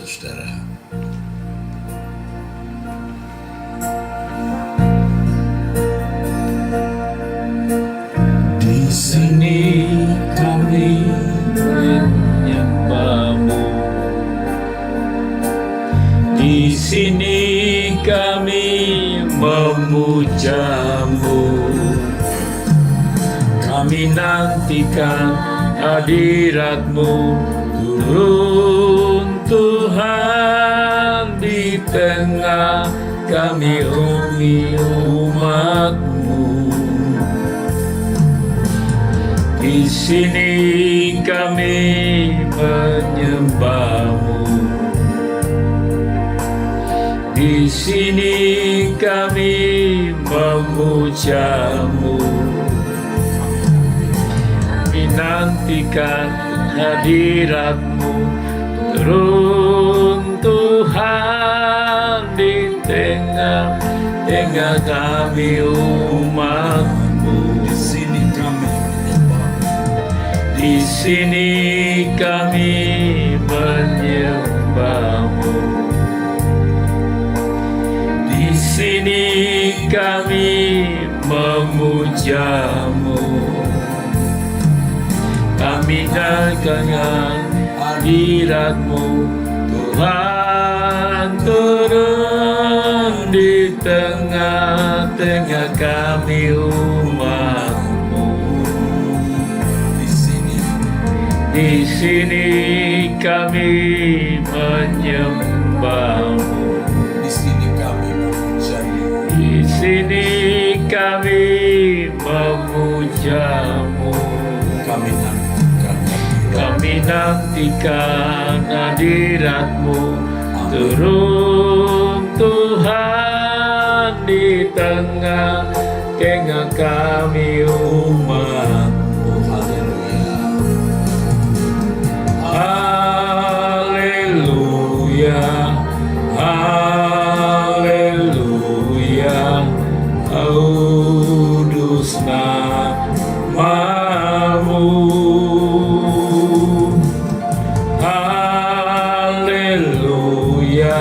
saudara-saudara. Di sini kami menyembahmu, di sini kami memujamu, kami nantikan hadiratmu. Turun Tuhan di tengah kami umatmu. Di sini kami menyembahmu, di sini kami memujamu, kami nantikan hadiratmu. Turun Tuhan di tengah kami umatmu. Di sini kami Di sini kami menyembahmu, di sini kami memujamu, kami nantikan hadiratmu. Tuhan turun di tengah-tengah kami umatmu. Di sini kami menyembahmu, di sini kami memujamu, di sini kami memujamu, kami nantikan hadiratmu. Turun Tuhan di tengah-tengah kami umatmu. Haleluya, haleluya, kudus namamu. Haleluya,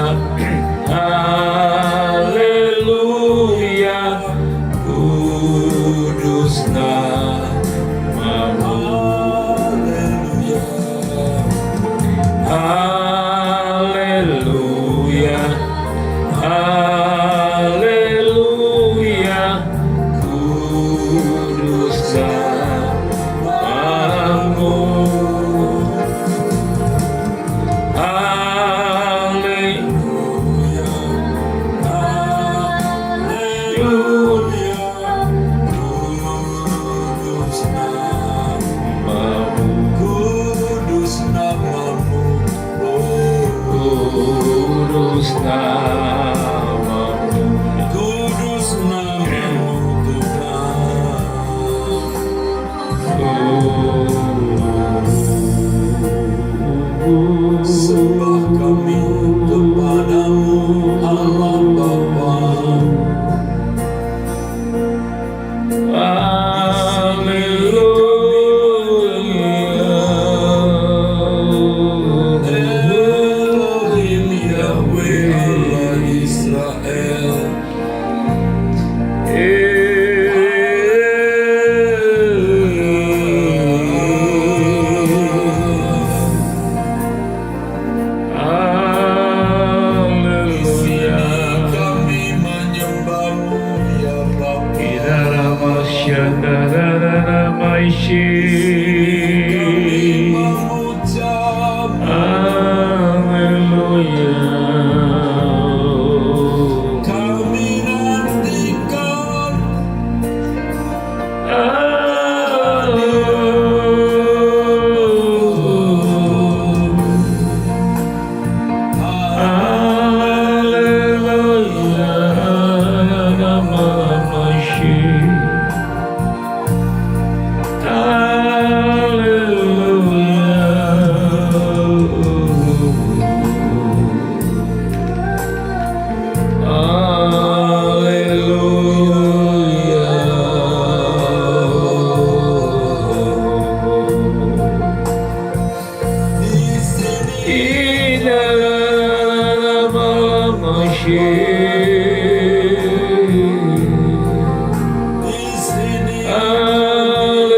haleluya, kudus namamu. Haleluya, haleluya, kudus namamu. Haleluya, kudus namamu, kudus namamu, kudus namamu Tuhan. Sembah kami kepadamu Allah Bapa. Elohim Yahweh Allah Israel. Di sini kami menyembahmu ya Bapa. Kami memujamu, kami nantikan di sini Haleluya.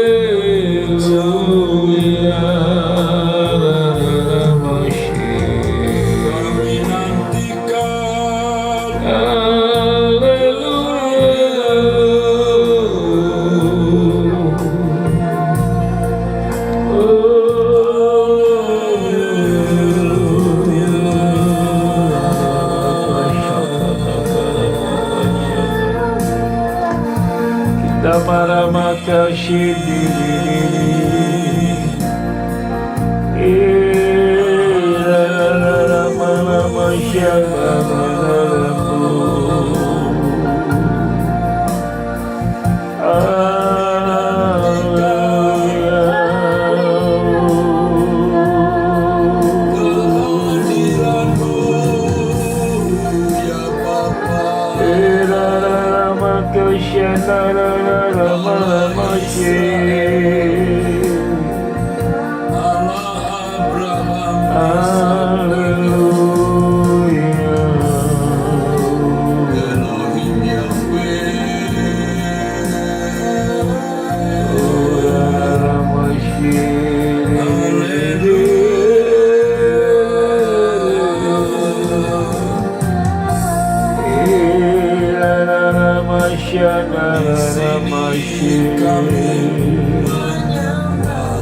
kami nantikan. Kita para makasih Kehadiranmu ya Bapa, Allah Abraham, Elohim kami menyembah.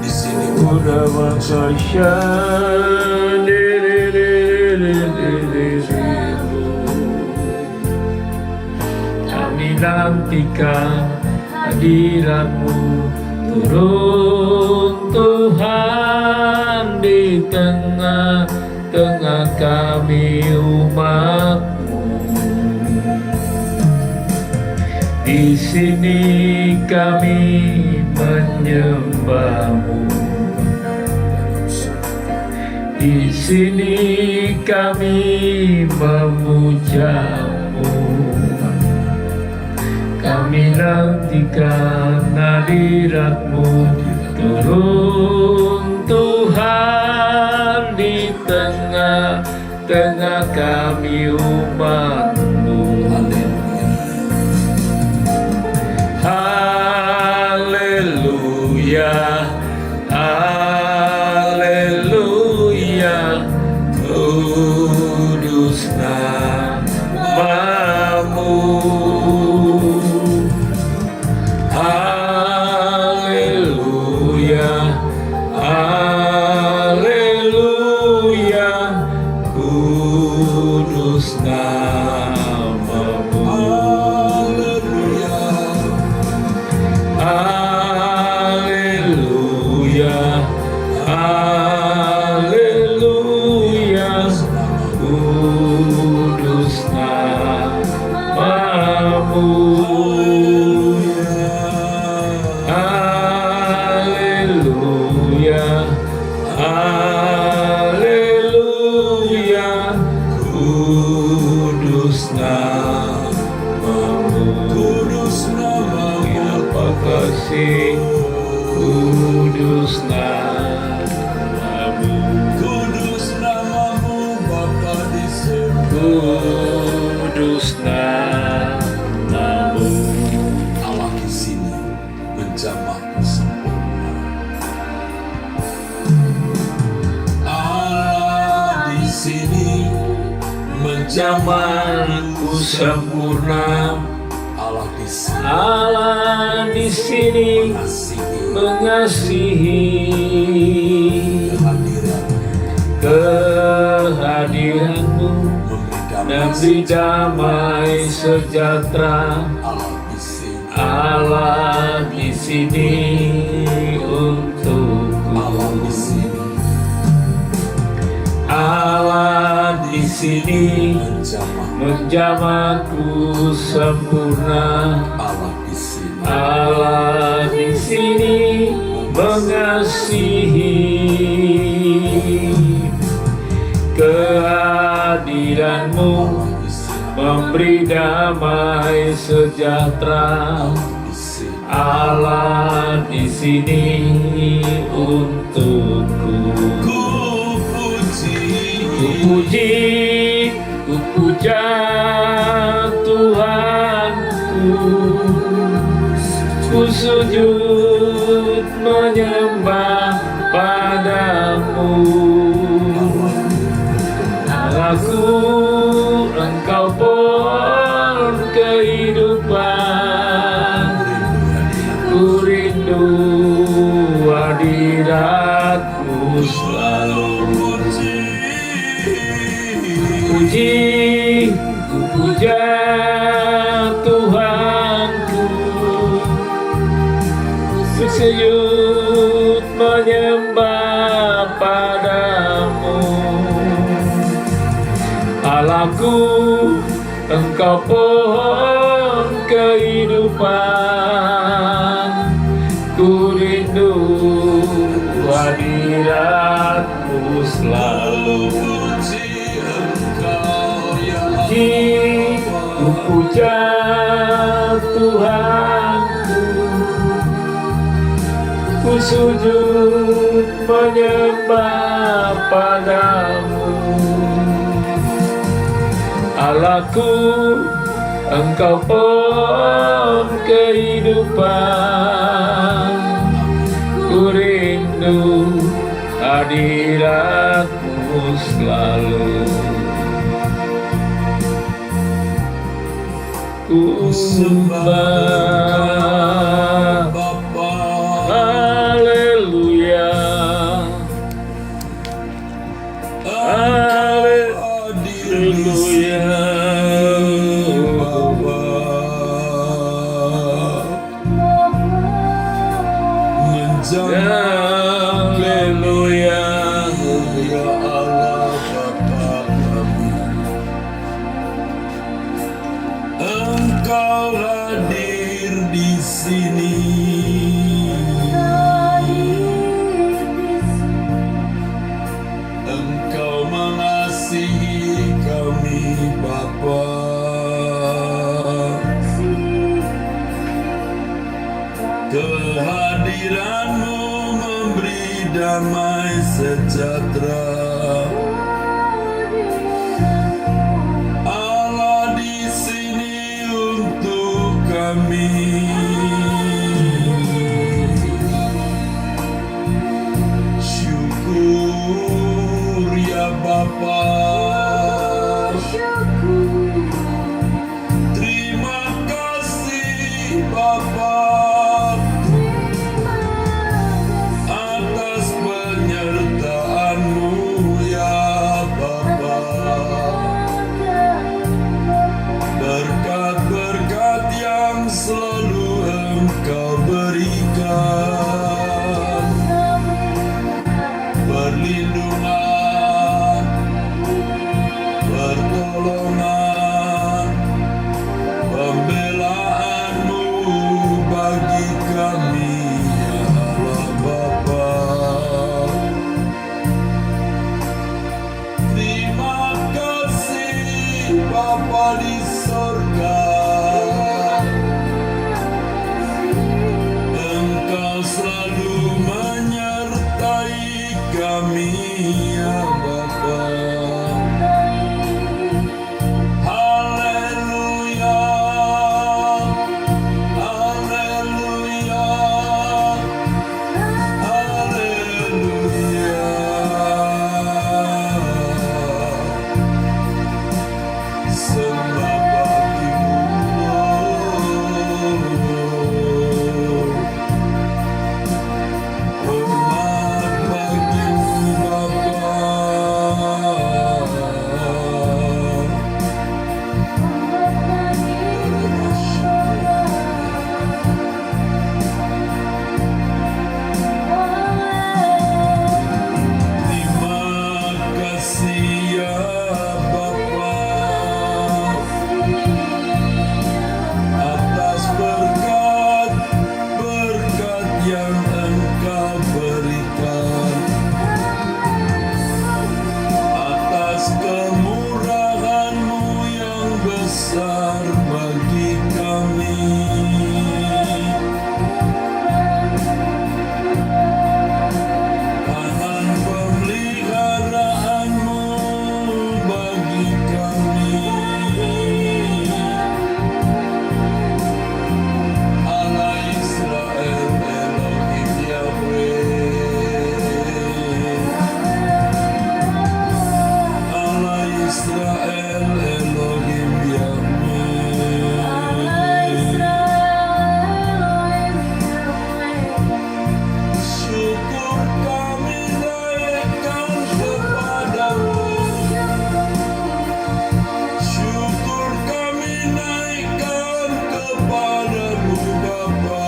Di sini Kami nantikan hadiratmu turun Tuhan di tengah-tengah kami umat-Mu. Di sini kami menyembah-Mu. Di sini kami memuja-Mu. Kami nantikan hadirat-Mu turun Tuhan di tengah-tengah kami umat-Mu. Haleluya, haleluya, kudus nama-Mu. Haleluya, haleluya, kudus nama-Mu. Haleluya, haleluya, kudus nama-Mu. Haleluya, haleluya, kudus nama-Mu. kudus namamu, Apa kasih, kudus nama-Mu. kudus namamu Bapa disembah. Kudus nama-Mu. Allah di sini menjamah sempurna. Allah di sini Zamanku sempurna, Allah di sini Allah di sini mengasihi mengasihi kehadiran kehadiran-Mu, memberi memberi damai sejahtera. Allah di sini Allah di sini untukku. Allah di sini Allah di sini menjamahku sempurna. Allah di sini Allah di sini mengasihi kehadiran-Mu, memberi damai sejahtera. Allah di sini untukku. Ku puji ku sujud menyembah padamu. Allahku, Engkau pohon kehidupan, ku rindu hadirat-Mu selalu. Puji, ku puja Tuhanku, ku sujud menyembah padamu. Allahku, Engkau pohon kehidupan, ku rindu hadirat-Mu selalu. Puji, ku puja Tuhanku, ku sujud menyembah padamu. Allahku, Engkau pohon kehidupan, ku rindu hadirat-Mu selalu. Ku sembah Bapa, haleluya, haleluya, haleluya, ya Allah Bapa kami, Engkau hadir di sini. Engkau mengasihi kami Bapa. Kehadiran-Mu memberi damai sejahtera. Allah di sini untuk kami. Syukur ya Bapa. Terima kasih Bapa atas penyertaan-Mu ya Bapa. Berkat-berkat yang selalu Engkau berikan, perlindungan, pertolongan, pembelaan-Mu bagi kami ya Allah Bapa. Terima kasih Bapa di sorga. Engkau selalu menyertai kami ya Bapa. Haleluya, haleluya, haleluya. Sembah Israel Elohim Yahweh. Syukur kami naikkan kepadamu. Syukur kami naikkan kepadamu Bapa.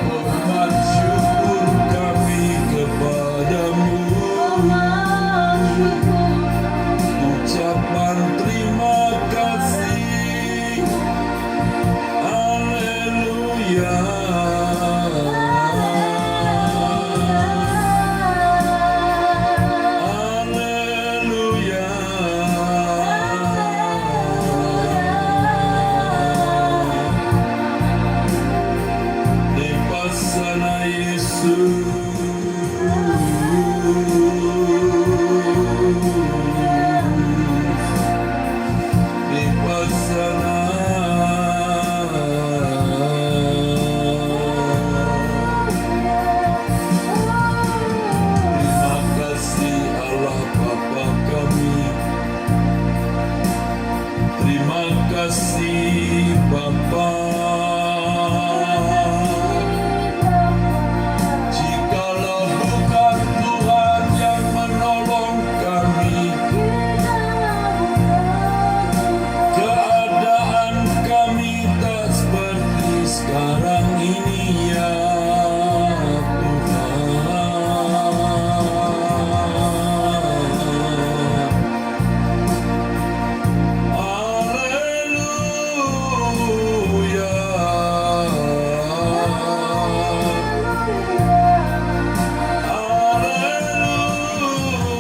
Hormat syukur kami kepadamu. Ucapan terima kasih. Haleluya. Haleluya. Dipasana Yesus. Dipasana. Terima kasih Allah Bapa kami. Terima kasih Bapa. Jikalau bukan Tuhan yang menolong kami, keadaan kami tak seperti sekarang ini ya Tuhan. Haleluya.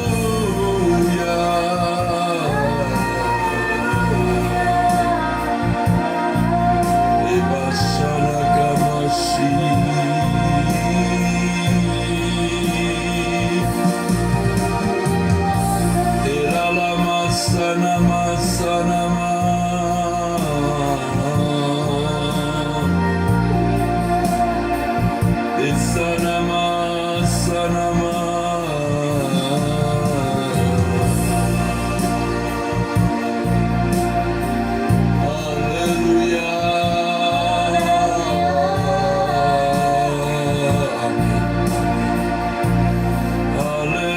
Haleluya. Dipasana kasih. Teralama sanama sanama. Sanama sanama. Haleluya.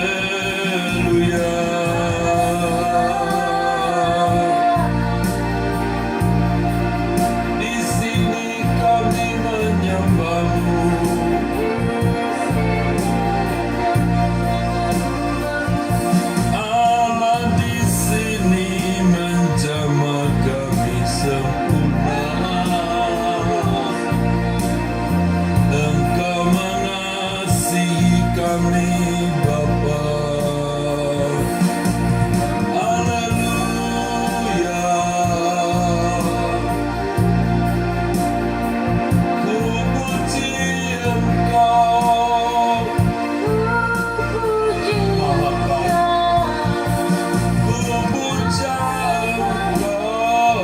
Haleluya. Di sini kami menyembahmu. Allah di sini menjamah kami sempurna. Engkau mengasihi kami Bapa. Haleluya. Ku puji Engkau. Maha baik. Ku puja Engkau.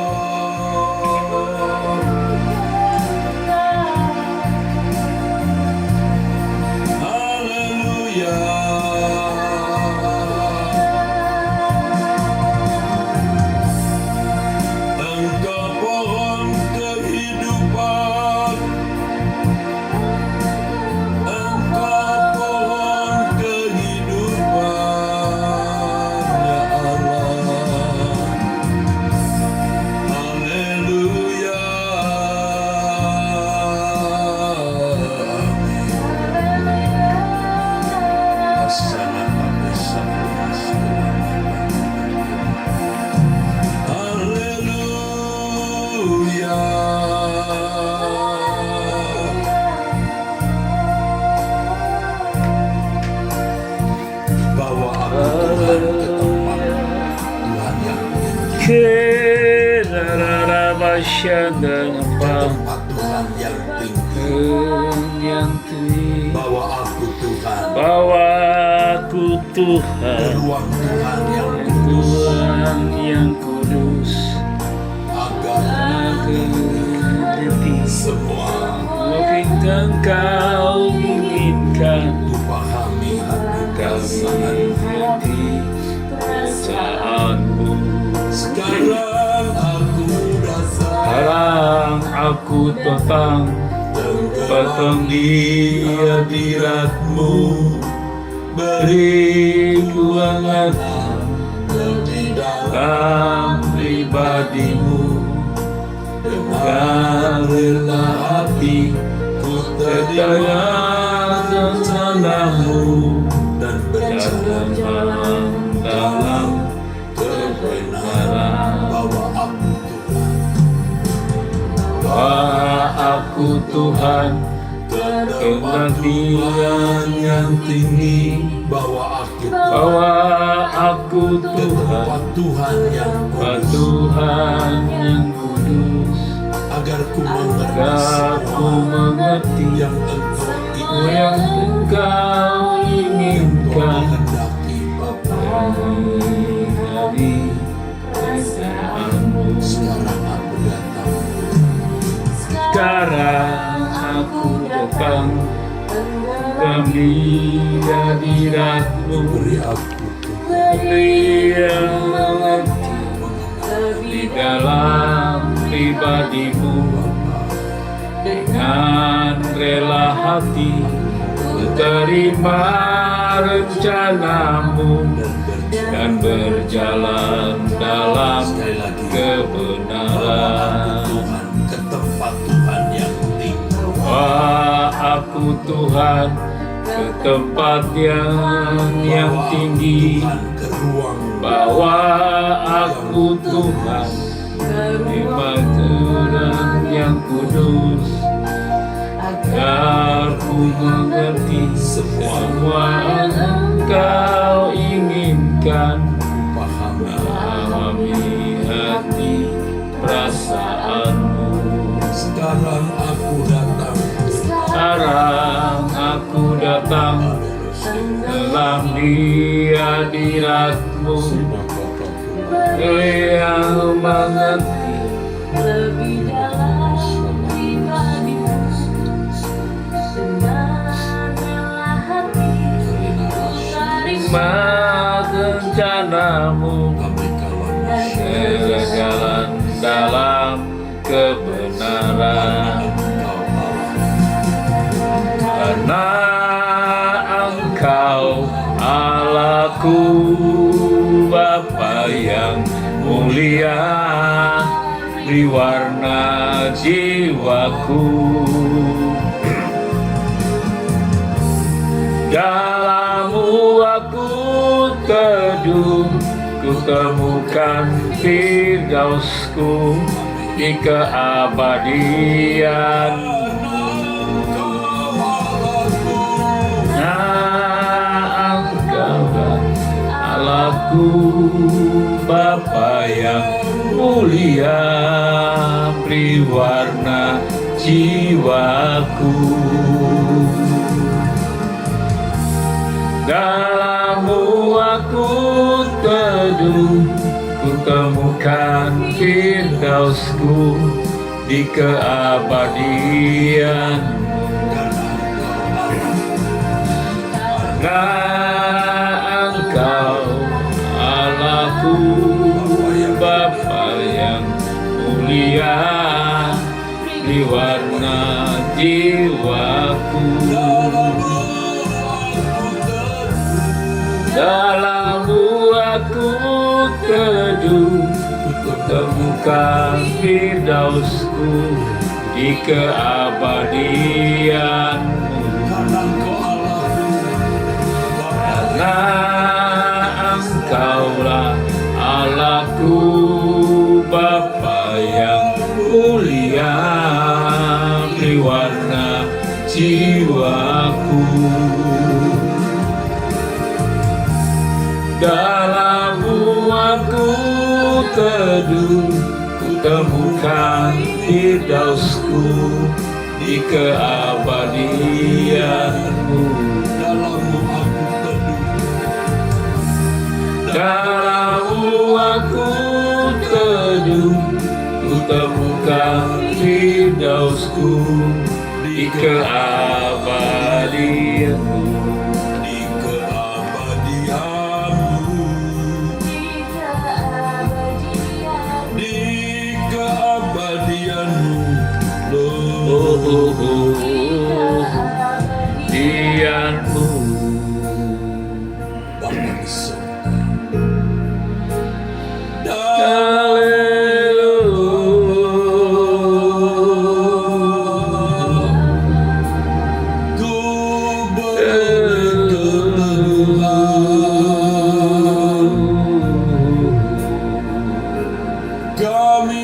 Haleluya. Engkau pohon kehidupan. Engkau pohon kehidupan ya Allah. Haleluya. Haleluya. Bawa aku Tuhan ke tempat Tuhan yang tinggi, Kerarabashana ke tempat Tuhan yang tinggi. yang tinggi. Bawa aku Tuhan Bawa aku ke Tuhan, ruang Tuhan yang kudus, Tuhan yang kudus, agar aku semua mungkin Engkau inginkan ku paham kami hati perasaanmu. Sekarang aku datang, Sekarang aku datang di hadiratmu, beri ruangan lebih dalam dalam pribadimu. Dengan rela hati ku terima rencanamu dan berjalan berjalan dalam kebenaran. Bahwa Aku aku Tuhan kenabian yang tinggi, bahwa aku Tuhan tempat Tuhan yang Tuhan yang kudus, agar ku mengerti agar ku mengerti yang yang Engkau inginkan menghendaki Bapa. dari perasaanmu. Sekarang aku Sekarang datang, aku datang di hadiratmu, beri aku beri yang mengerti di dalam pribadimu. Dengan rela hati ku terima rencanamu dan berjalan dalam sekali lagi kebenaran. Tuhan ke tempat Tuhan yang tinggi. Wah, aku Tuhan ke tempat yang tinggi, Tuhan ke ruang bawa aku Tuhan di Tuhan yang kudus, agar ku mengerti semua yang Engkau inginkan, memahami hati perasaanmu. Sekarang aku datang, Sekarang aku datang dalam di hadiratmu, yang mengerti lebih dalam pribadimu, dengan rela hati ku terima rencanamu, kami kawan berjalan dalam kebenaran. Karena Engkau Allahku, Bapa yang mulia, beri warna jiwaku. Dalam-Mu aku teduh, ku temukan firdausku di keabadian. Engkaulah Allahku, Bapa yang mulia, beri warna jiwaku. Dalam-Mu aku teduh, ku temukan firdausku di keabadian. Karena Engkau Allahku, Bapa yang mulia, beri warna jiwaku. Dalam-Mu aku teduh, ku temukan firdausku di keabadian-Mu. Karena Engkaulah Allahku, Bapa yang mulia, beri warna jiwaku. Dalam-Mu aku teduh, ku temukan firdausku di keabadian-Mu. Dalam-Mu aku teduh, ku temukan firdausku di keabadian-Mu. dianmu. Bapa di surga. Ku kami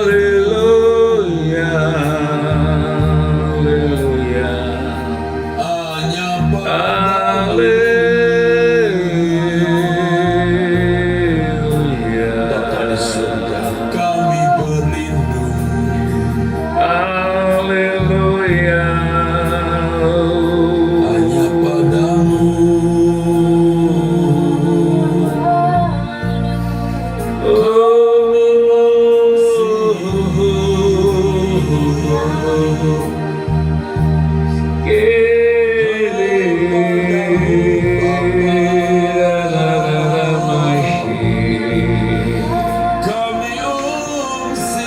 Haleluya, haleluya, hanya haleluya. Bapa di surga, kami berlindung Haleluya, hanya padamu. Kami ungsi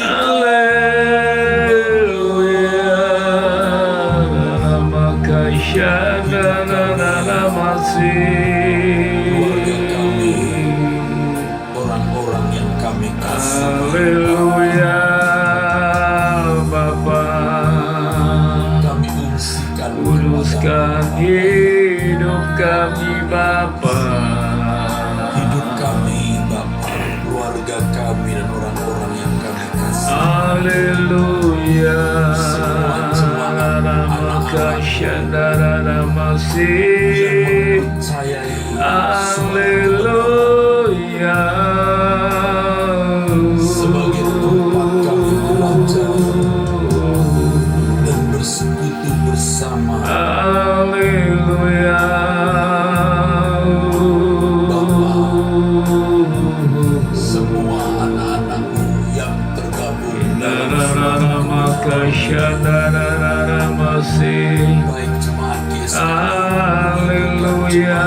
orang-orang yang kami kasih. Haleluya, Bapa, Kami ungsikan kuduskan hidup kami, Bapa. hidup kami, Bapa, keluarga kami dan orang-orang yang kami kasih. Haleluya, Yang mempercayai Haleluya, sebagai tempat kami belajar dan bersekutu bersama. Haleluya, Semua anak-anakmu yang tergabung dalam baik jemaat GSK, Haleluya,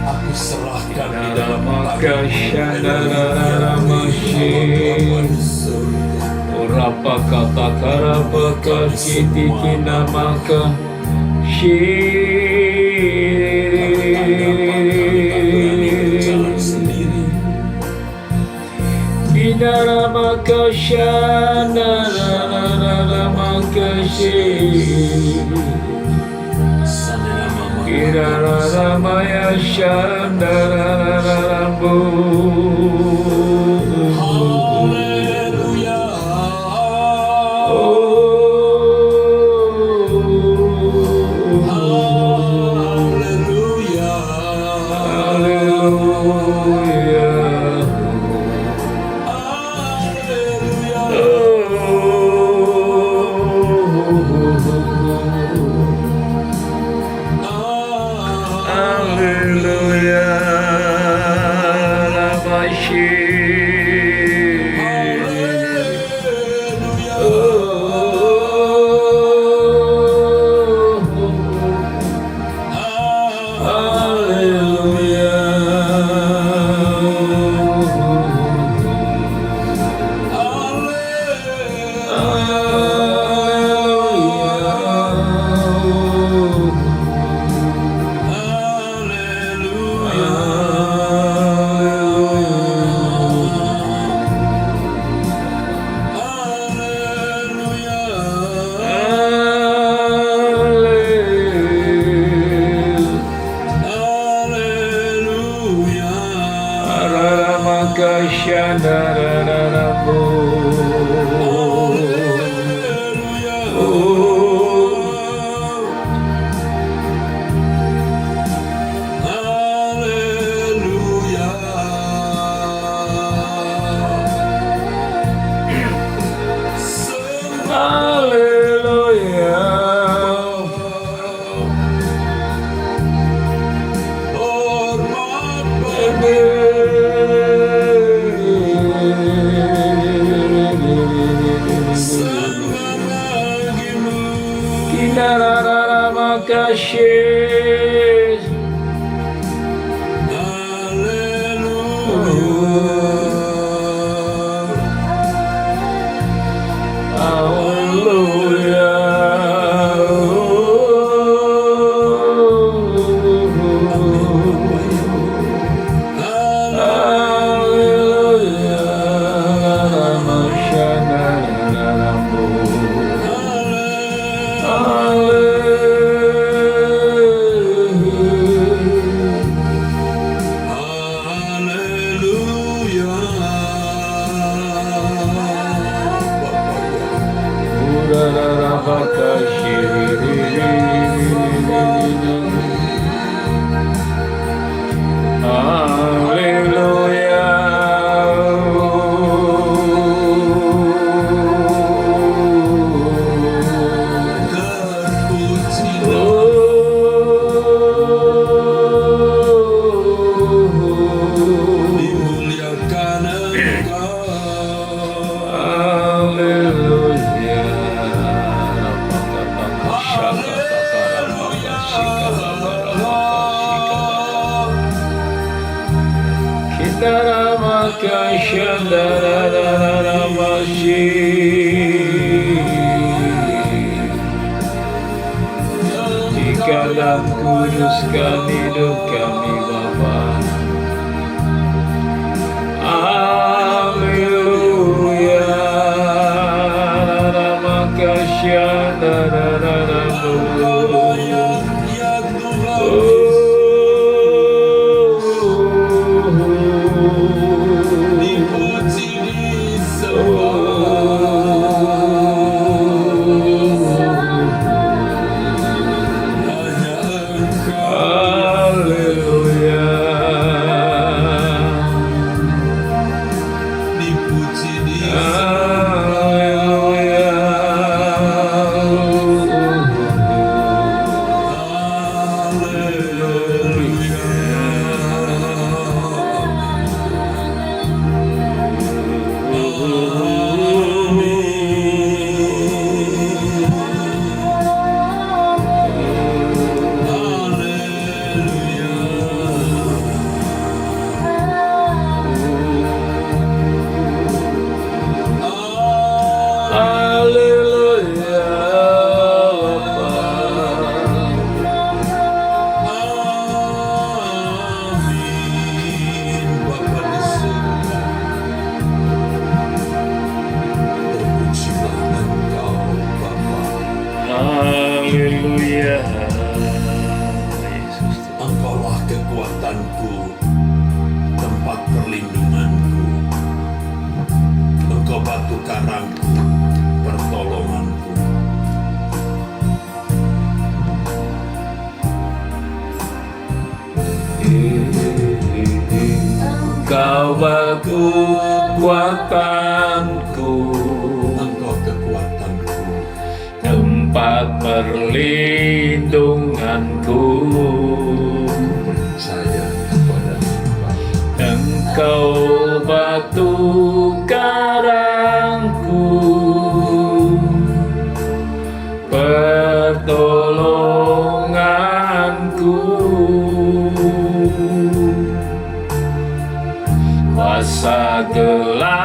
aku serahkan di dalam Rapa kata karapa kiti kina maka jalan sendiri. Bidara maka shanara maka Sana nama Kirara ramaya shandara rambu. Haleluya. Haleluya. Haleluya. Haleluya. Haleluya. Kasih. Dimuliakan Engkau. Dikala kuduskan hidup kami Bapa. Haleluya. Dipuji, disembah. Hanya Engkau. Haleluya. Dipuji, disembah. Haleluya. Amin. Bapa di surga, terpujilah Engkau Bapa. Haleluya. Yesus Tuhan. Engkaulah kekuatanku, tempat perlindunganku. Engkau batu karangku, pertolonganku. Engkau batu kuatanku, Engkau kekuatanku, tempat perlindunganku. percaya kepada Tuhan. Engkau batu karangku, pertolonganku. Kuasa gelap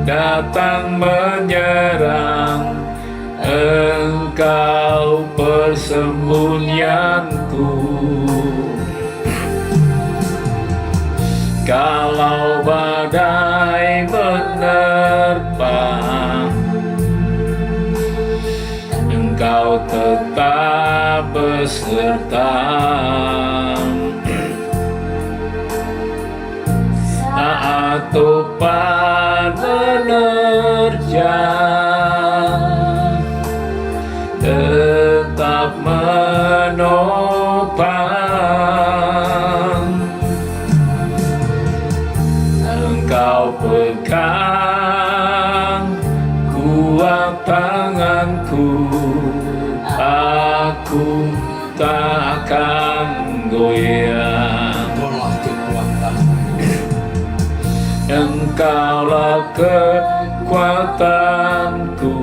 datang menyerang, Engkau persembunyianku. Kalau badai menerpa, Engkau tetap beserta. Saat topan menerjang, tetap menopang. Engkau pegang kuat tanganku, aku tak akan goyang. Engkaulah kekuatanku, Engkaulah kekuatanku,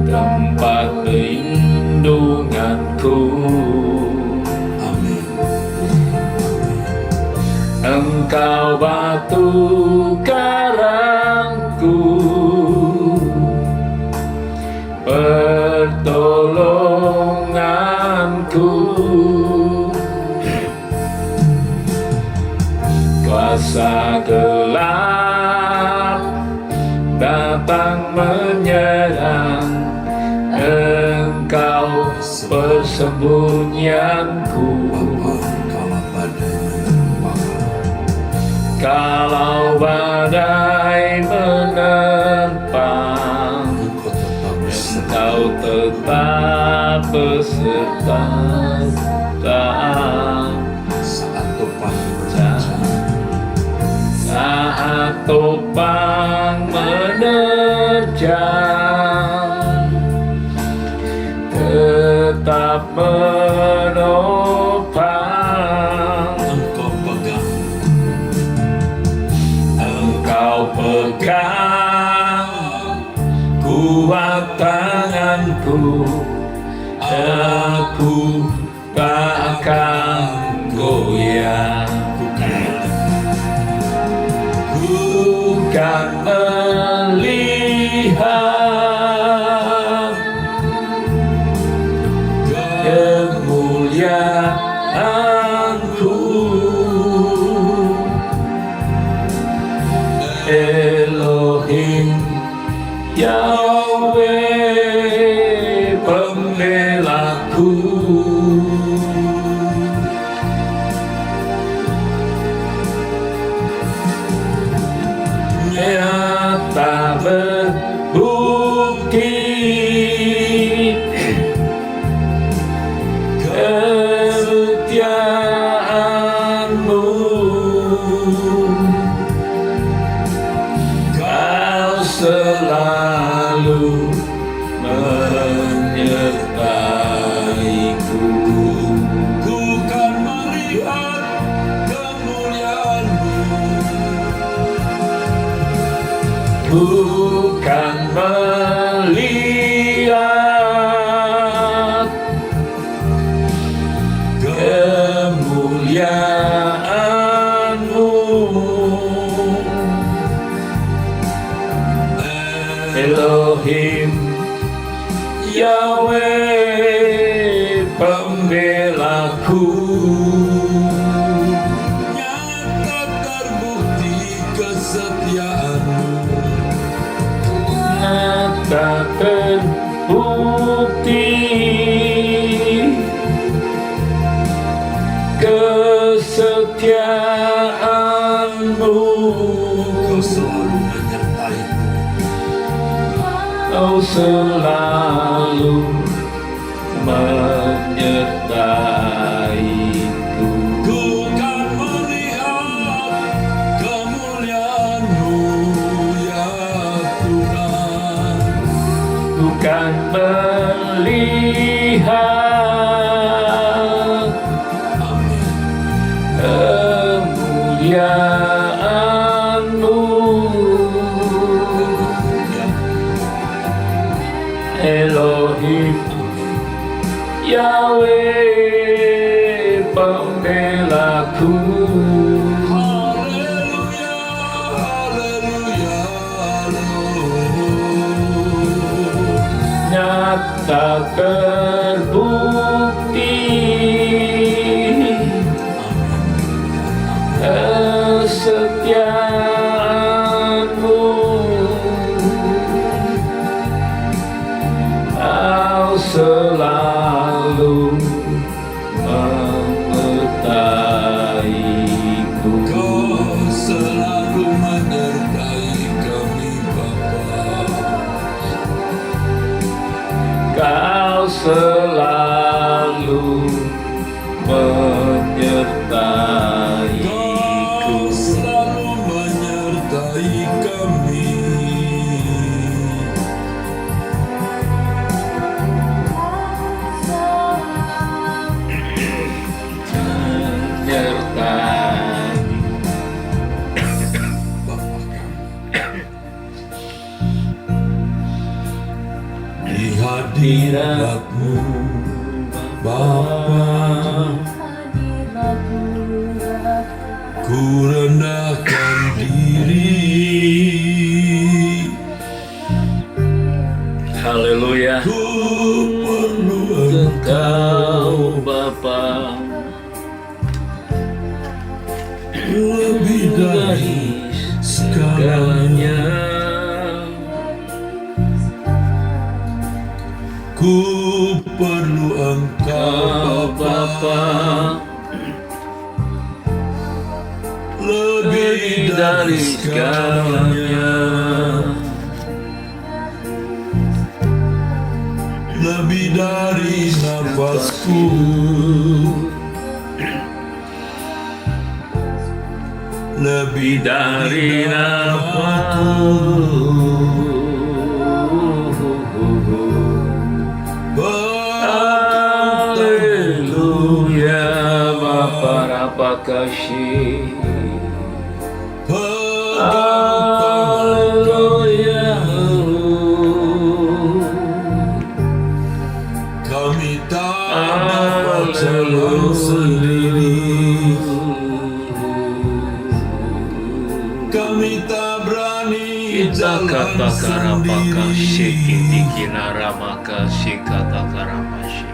tempat perlindunganku. amin. Engkau batu karangku, pertolonganku. Kuasa gelap datang menyerang, Engkau persembunyianku. Bapa, kalau badai menerpa, Kalau badai menerpa, hujan, tetap menopang. Engkau pegang, Engkau pegang kuat tanganku, aku tak akan goyah. Ku kan melihat kemuliaan-Ku, Elohim Yahweh pembelaku. Nyata berbukti kesetiaan-Mu, Kau selalu menyertai-Ku. ku kan melihat kemuliaan-Mu, Bukan melihat kemuliaan-Mu, Elohim Yahweh pembelaku. nyata terbukti kesetiaan-Mu, Nyata terbukti kesetiaan-Mu, Kau selalu menyertai-Ku, Kau selalu menyertai-Ku. ku kan melihat kemuliaan-Mu, ya Tuhan. Bukan melihat Amin. kemuliaan-Mu, Ya, Elohim Yahweh pembelaku. haleluya, haleluya, haleluya. Nyata terbukti kesetiaan-Mu, Kau selalu menyertai-Ku. Kau selalu menyertai kami Bapa. Kau selalu menyertai-Ku. Kau selalu menyertai kami. Menyertai. Bapa kami. Di hadirat-Mu Bapa, ku rendahkan diri. Haleluya. Ku perlu Engkau Bapa lebih dari segalanya. Ku perlu Engkau Bapa lebih dari segalanya. Lebih dari nafasku, lebih dari nafasku. kasih. Pegang Haleluya. kami tak dapat jalan sendiri. Kami tak berani Kita jalan kata karapaka shiki sendiri. dikina ramaka shikata karamashi.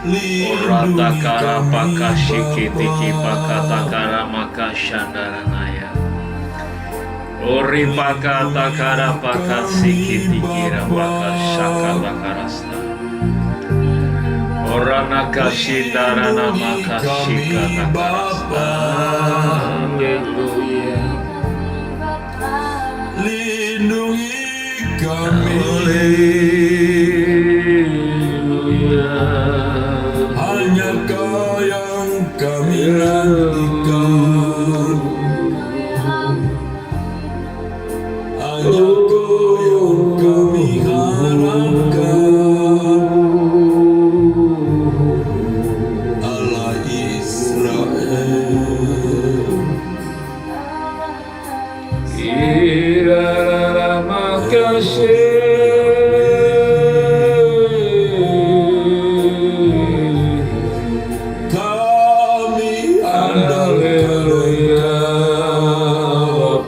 Orata Lindungi karapaka kami shiki tiki pakata Bapa. karamaka shandaranaya. Ori pakata karapaka shiki tiki ramaka shakata karasta. Orana kashindarana maka shikata karasta. Haleluya. Lindungi kami. Haleluya. Hanya Kau yang kami nantikan. Hanya Kau yang kami harapkan. Allah Israel. Irarama kasih. Kami andalkan Engkau.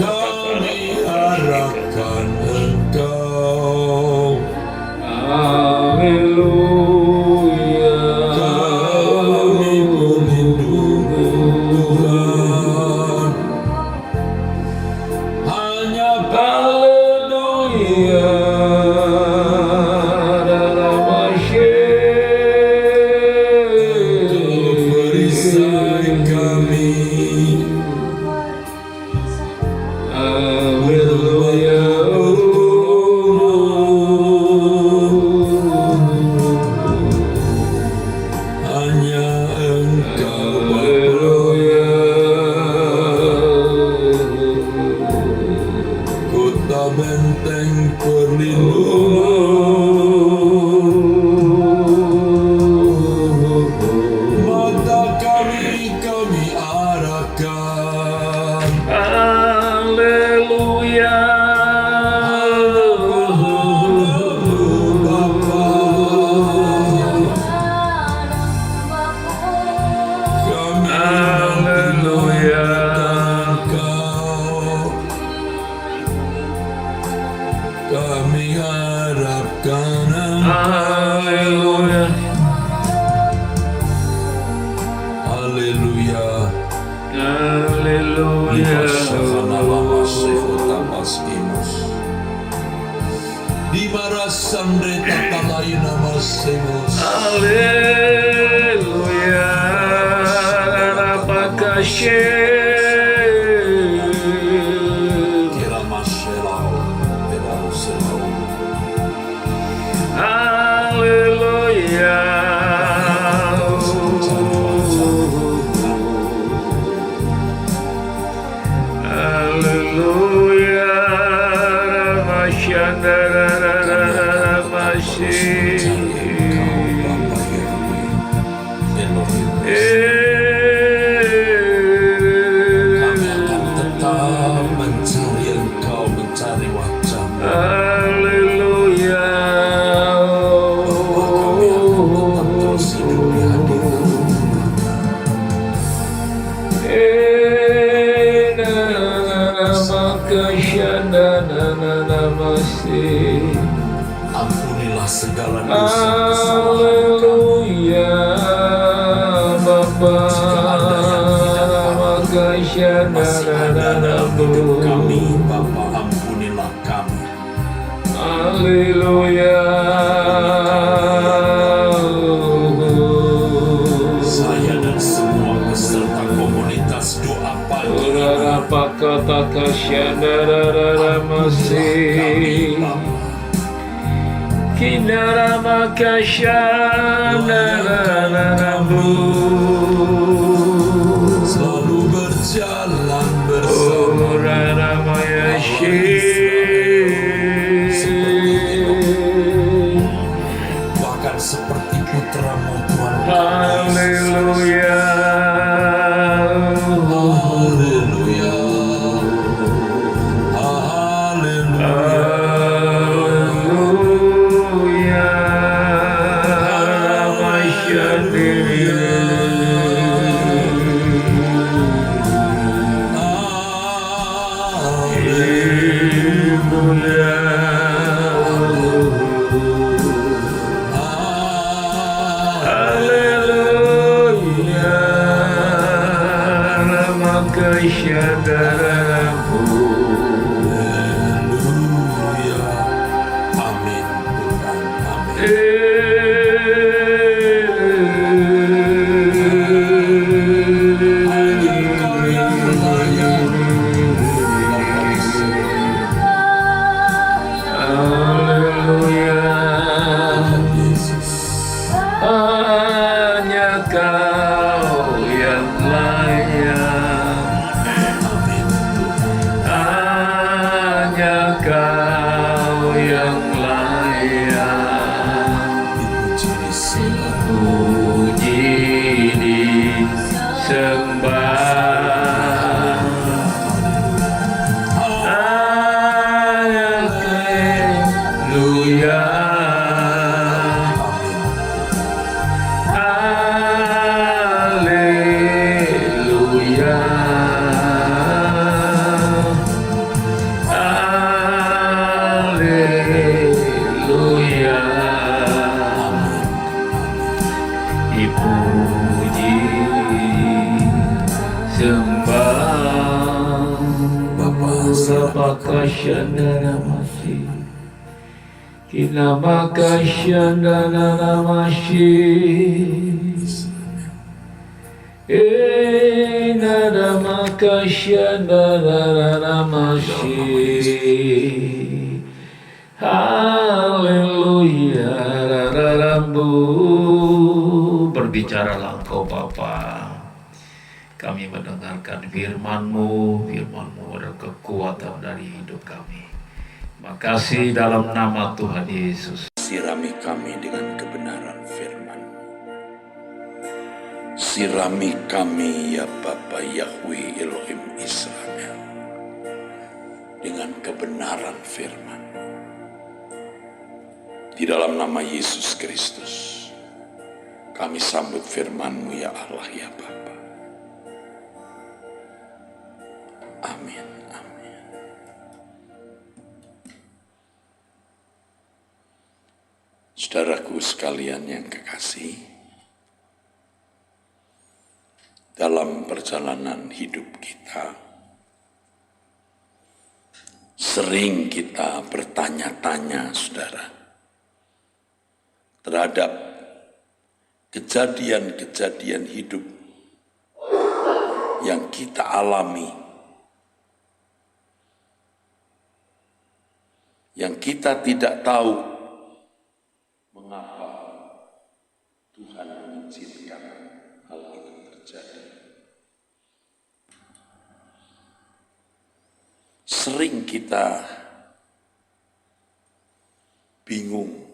Kami harapkan Engkau. Haleluya. Kami berlindung Tuhan. Hanya Haleluya. Dalam perisai kami. Haleluya. Hanya Engkau Bapa. Haleluya. Kota benteng perlindungan. Mata kami arahkan. Haleluya. Bapa, kami Haleluya. Engkau. Kami harapkan Haleluya. Haleluya. Haleluya. Di marasandre tatalaina masimus. Haleluya. Rapakasih. Kira maselau, kira selau. Haleluya. Haleluya. Kami akan tetap mencari Engkau, mencari wajah-Mu. Haleluya. Kami akan tetap terus hidup di hadirat-Mu. Ampunilah segala dosa-dosa Haleluya. Bapa masih ada dalam hidup kami, Bapa, ampunilah kami. Haleluya. Saya dan semua peserta komunitas doa pagi Urara pakata kasyandarara masih. Kinara makasyandarara selalu berjalan bersama. Urara mayashi. Bahkan seperti putramu Tuhan. Haleluya. Kau yang layak Dipuji disembah. puji disembah. Haleluya, haleluya, haleluya. Dipuji sembah. Bapa, Sapakashandana Masi Kinamakashandana Masi Nadamakashandana Masi. Haleluya, Rambu. Berbicaralah Engkau Bapa. Kami mendengarkan firman-Mu, firman-Mu adalah kekuatan dari hidup kami. Makasih dalam nama Tuhan Yesus. Sirami kami dengan kebenaran firman. Sirami kami ya Bapa Yahweh Elohim Israel dengan kebenaran firman. Di dalam nama Yesus Kristus kami sambut firman-Mu ya Allah ya Bapa. Amin, amin. Saudaraku sekalian yang kekasih, dalam perjalanan hidup kita, sering kita bertanya-tanya, saudara, terhadap kejadian-kejadian hidup yang kita alami, yang kita tidak tahu mengapa Tuhan mengizinkan hal itu terjadi. Sering kita bingung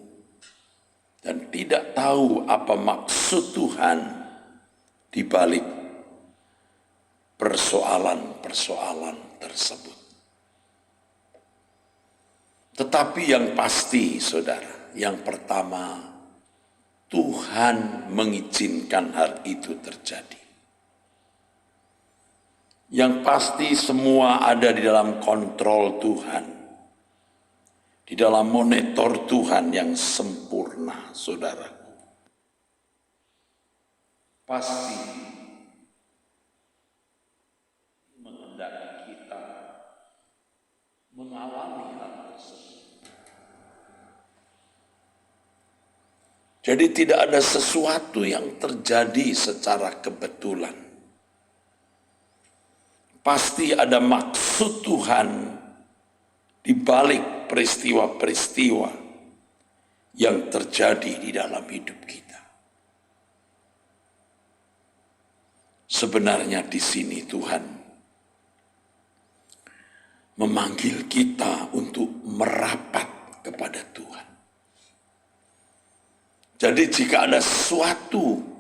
dan tidak tahu apa maksud Tuhan di balik persoalan-persoalan tersebut. Tetapi yang pasti, saudara, yang pertama, Tuhan mengizinkan hal itu terjadi. Yang pasti semua ada di dalam kontrol Tuhan, di dalam monitor Tuhan yang sempurna, saudaraku. Pasti menghendaki kita mengalami hal tersebut. Jadi tidak ada sesuatu yang terjadi secara kebetulan. Pasti ada maksud Tuhan di balik peristiwa-peristiwa yang terjadi di dalam hidup kita. Sebenarnya di sini Tuhan memanggil kita untuk merapat kepada Tuhan. Jadi jika ada suatu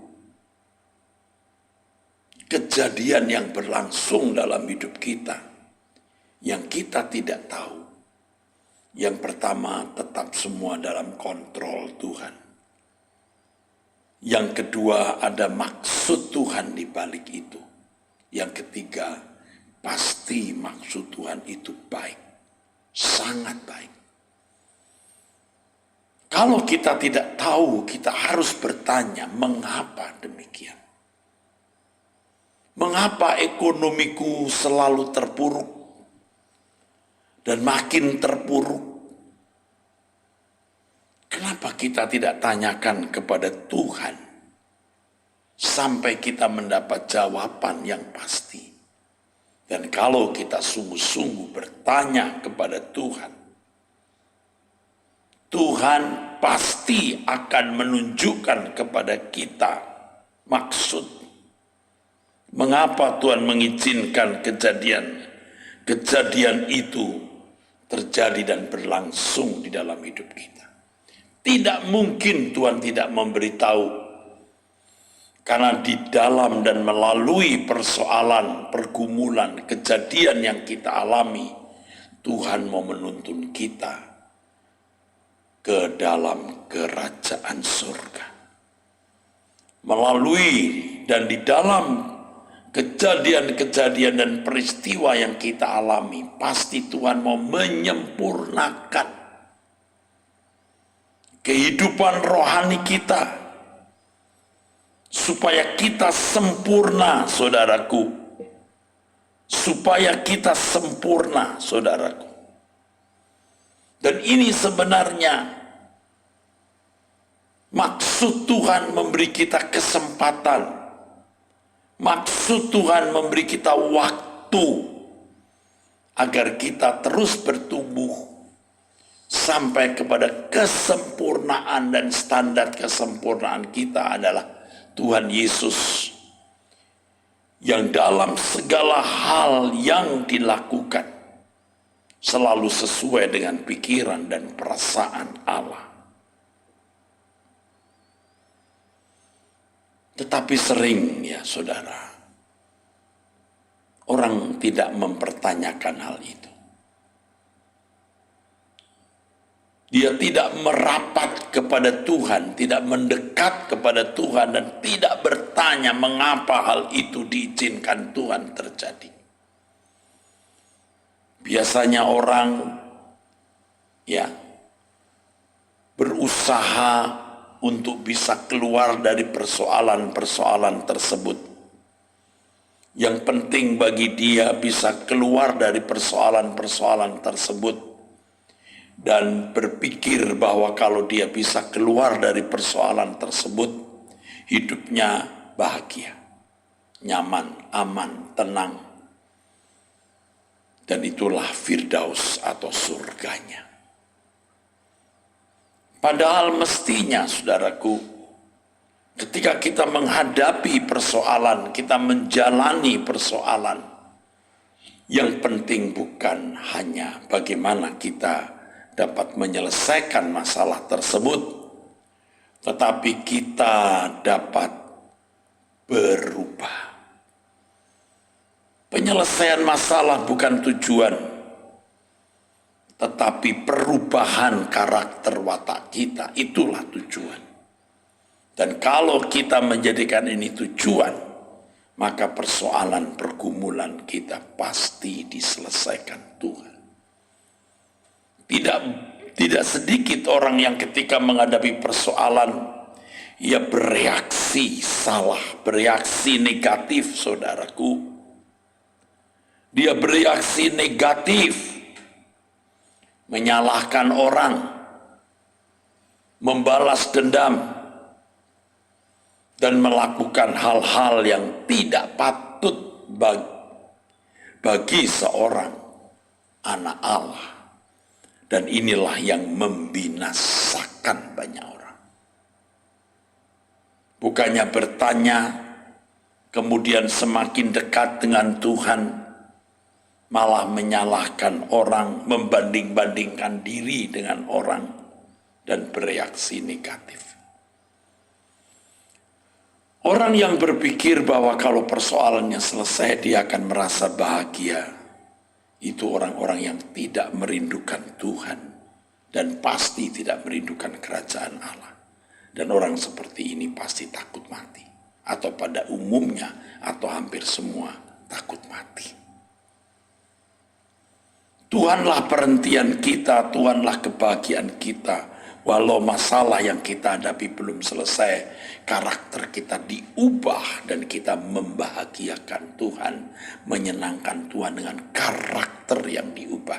kejadian yang berlangsung dalam hidup kita, yang kita tidak tahu, yang pertama tetap semua dalam kontrol Tuhan. Yang kedua ada maksud Tuhan di balik itu. Yang ketiga pasti maksud Tuhan itu baik, sangat baik. Kalau kita tidak tahu, kita harus bertanya, mengapa demikian? Mengapa ekonomiku selalu terpuruk dan makin terpuruk? Kenapa kita tidak tanyakan kepada Tuhan sampai kita mendapat jawaban yang pasti? Dan kalau kita sungguh-sungguh bertanya kepada Tuhan, Tuhan pasti akan menunjukkan kepada kita maksud mengapa Tuhan mengizinkan kejadian itu terjadi dan berlangsung di dalam hidup kita. Tidak mungkin Tuhan tidak memberitahu, karena di dalam dan melalui persoalan, pergumulan, kejadian yang kita alami, Tuhan mau menuntun kita ke dalam kerajaan surga. Melalui dan di dalam kejadian-kejadian dan peristiwa yang kita alami, pasti Tuhan mau menyempurnakan kehidupan rohani kita, supaya kita sempurna, saudaraku. Supaya kita sempurna, saudaraku. Dan ini sebenarnya maksud Tuhan memberi kita kesempatan. Maksud Tuhan memberi kita waktu agar kita terus bertumbuh sampai kepada kesempurnaan, dan standar kesempurnaan kita adalah Tuhan Yesus, yang dalam segala hal yang dilakukan selalu sesuai dengan pikiran dan perasaan Allah. Tetapi sering ya saudara, orang tidak mempertanyakan hal itu. Dia tidak merapat kepada Tuhan, tidak mendekat kepada Tuhan, dan tidak bertanya mengapa hal itu diizinkan Tuhan terjadi. Biasanya orang ya berusaha untuk bisa keluar dari persoalan-persoalan tersebut. Yang penting bagi dia bisa keluar dari persoalan-persoalan tersebut, dan berpikir bahwa kalau dia bisa keluar dari persoalan tersebut, hidupnya bahagia, nyaman, aman, tenang. Dan itulah Firdaus atau surganya. Padahal mestinya, saudaraku, ketika kita menghadapi persoalan, kita menjalani persoalan, yang penting bukan hanya bagaimana kita dapat menyelesaikan masalah tersebut, tetapi kita dapat berubah. Penyelesaian masalah bukan tujuan, tetapi perubahan karakter watak kita, itulah tujuan. Dan kalau kita menjadikan ini tujuan, maka persoalan pergumulan kita pasti diselesaikan Tuhan. Tidak sedikit orang yang ketika menghadapi persoalan, ia bereaksi salah, bereaksi negatif, saudaraku. Dia bereaksi negatif, menyalahkan orang, membalas dendam, dan melakukan hal-hal yang tidak patut bagi seorang anak Allah. Dan inilah yang membinasakan banyak orang. Bukannya bertanya, kemudian semakin dekat dengan Tuhan, malah menyalahkan orang, membanding-bandingkan diri dengan orang, dan bereaksi negatif. Orang yang berpikir bahwa kalau persoalannya selesai dia akan merasa bahagia, itu orang-orang yang tidak merindukan Tuhan dan pasti tidak merindukan kerajaan Allah. Dan orang seperti ini pasti takut mati, atau pada umumnya atau hampir semua takut mati. Tuhanlah perhentian kita, Tuhanlah kebahagiaan kita. Walau masalah yang kita hadapi belum selesai, karakter kita diubah dan kita membahagiakan Tuhan, menyenangkan Tuhan dengan karakter yang diubah.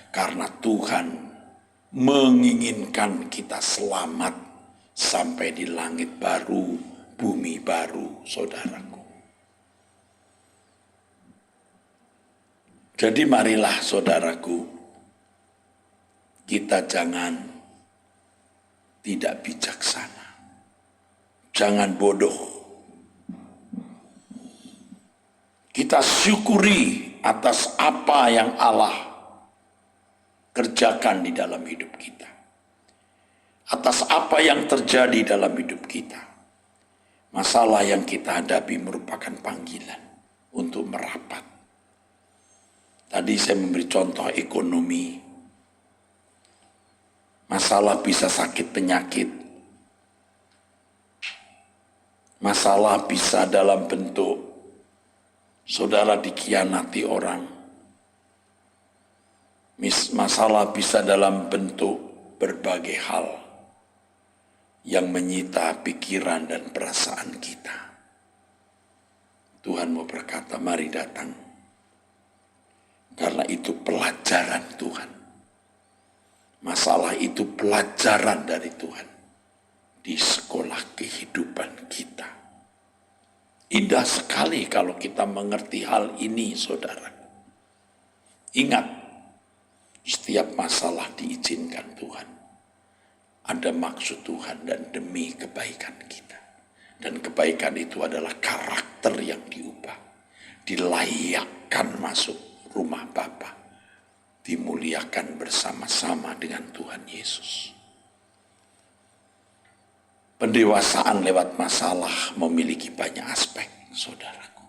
Karena Tuhan menginginkan kita selamat sampai di langit baru, bumi baru, saudaraku. Jadi marilah saudaraku, kita jangan tidak bijaksana, jangan bodoh. Kita syukuri atas apa yang Allah kerjakan di dalam hidup kita. Atas apa yang terjadi dalam hidup kita. Masalah yang kita hadapi merupakan panggilan untuk merapat. Tadi saya memberi contoh ekonomi. Masalah bisa sakit penyakit. Masalah bisa dalam bentuk saudara dikhianati orang. Masalah bisa dalam bentuk berbagai hal yang menyita pikiran dan perasaan kita. Tuhan mau berkata, mari datang. Karena itu pelajaran Tuhan. Masalah itu pelajaran dari Tuhan. Di sekolah kehidupan kita. Indah sekali kalau kita mengerti hal ini, saudara. Ingat, setiap masalah diizinkan Tuhan. Ada maksud Tuhan dan demi kebaikan kita. Dan kebaikan itu adalah karakter yang diubah. Dilayakkan masuk rumah Bapa. Dimuliakan bersama-sama dengan Tuhan Yesus. Pendewasaan lewat masalah memiliki banyak aspek, saudaraku.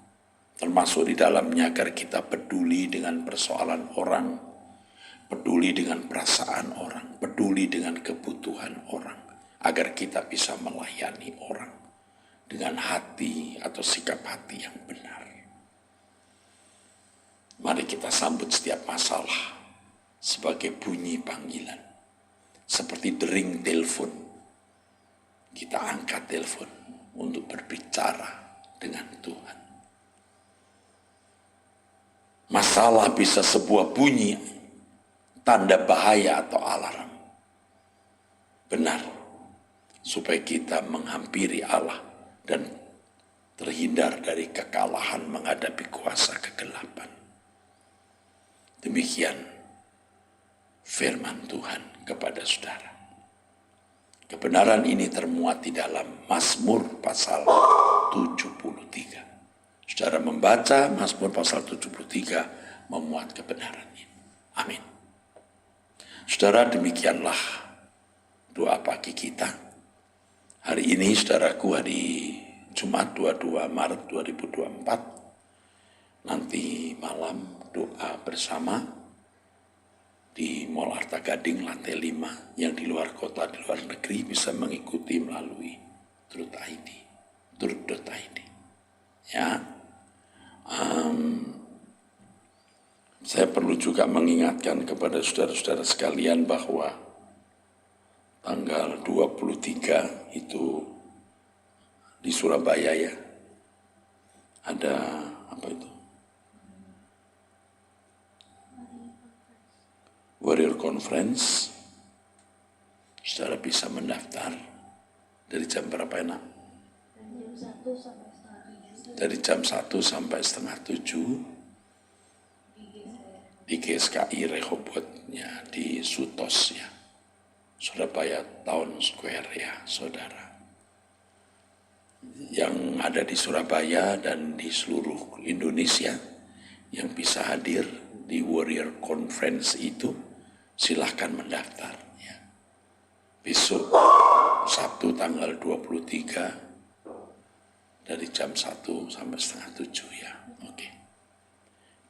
Termasuk di dalamnya agar kita peduli dengan persoalan orang, peduli dengan perasaan orang, peduli dengan kebutuhan orang, agar kita bisa melayani orang dengan hati atau sikap hati yang benar. Mari kita sambut setiap masalah sebagai bunyi panggilan, seperti dering telepon. Kita angkat telepon untuk berbicara dengan Tuhan. Masalah bisa sebuah bunyi, tanda bahaya atau alarm. Benar, supaya kita menghampiri Allah dan terhindar dari kekalahan menghadapi kuasa kegelapan. Demikian firman Tuhan kepada saudara. Kebenaran ini termuat di dalam Mazmur pasal 73. Saudara membaca Mazmur pasal 73 memuat kebenaran ini. Amin. Saudara, demikianlah doa pagi kita. Hari ini saudaraku, hari Jumat 22 Maret 2024. Nanti malam doa bersama di Mall Arta Gading lantai 5 yang di luar kota, di luar negeri bisa mengikuti melalui Truth.id. Ya, saya perlu juga mengingatkan kepada saudara-saudara sekalian bahwa tanggal 23 itu di Surabaya ya, ada apa itu? Warrior Conference. Saudara bisa mendaftar dari jam berapa enak? Dari jam 1 sampai setengah 7 di GSKI Rehoboth-nya di Sutos ya, Surabaya Town Square ya saudara. Yang ada di Surabaya dan di seluruh Indonesia yang bisa hadir di Warrior Conference itu, silahkan mendaftar ya. Besok Sabtu tanggal 23 dari jam 1 sampai setengah 7 ya. Oke.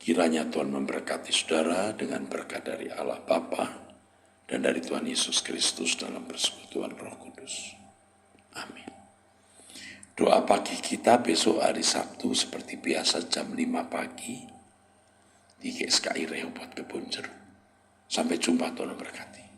Kiranya Tuhan memberkati saudara dengan berkat dari Allah Bapa dan dari Tuhan Yesus Kristus dalam persekutuan Roh Kudus. Amin. Doa pagi kita besok hari Sabtu seperti biasa jam 5 pagi di GSKI Rehoboth Kebon Jeruk. Sampai jumpa, Tuhan memberkati.